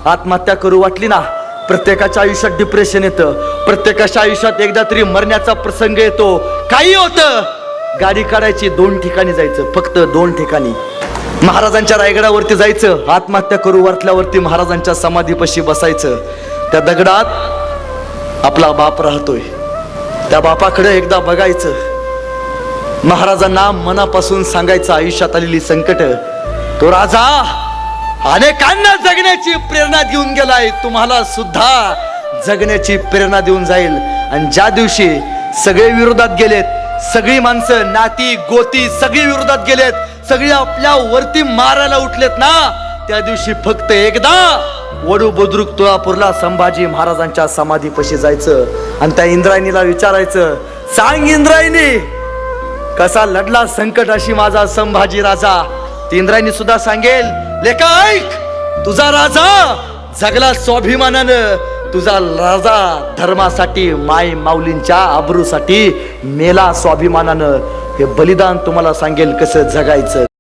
आत्महत्या करू वाटली ना, प्रत्येकाच्या आयुष्यात डिप्रेशन येतं, प्रत्येकाच्या आयुष्यात एकदा तरी मरण्याचा प्रसंग येतो. काही होतं, गाडी काढायची 2 ठिकाणी जायचं, फक्त 2 ठिकाणी. महाराजांच्या रायगडावरती जायचं, आत्महत्या करू वाटल्यावरती महाराजांच्या समाधीपाशी बसायचं. त्या दगडात आपला बाप राहतोय, त्या बापाकडे एकदा बघायचं, महाराजांना मनापासून सांगायचं आयुष्यात आलेली संकट. तो राजा अनेकांना जगण्याची प्रेरणा देऊन गेलाय, तुम्हाला सुद्धा जगण्याची प्रेरणा देऊन जाईल. आणि ज्या दिवशी सगळे विरोधात गेलेत, सगळी माणसं नाती गोती सगळी विरोधात गेलेत, सगळी आपल्या वरती मारायला उठलेत ना, त्या दिवशी फक्त एकदा वडू बुद्रुक तुळापूरला संभाजी महाराजांच्या समाधीपाशी जायचं आणि त्या इंद्रायणीला विचारायचं, सांग इंद्रायणी, कसा लढला संकटाशी माझा संभाजी राजा. ती इंद्रायणी सुद्धा सांगेल, लेका ऐक, तुझा राजा जगला स्वाभिमानानं, तुझा राजा धर्मासाठी माय माऊलींच्या आबरूसाठी मेला स्वाभिमानानं. हे बलिदान तुम्हाला सांगेल कसं जगायचं.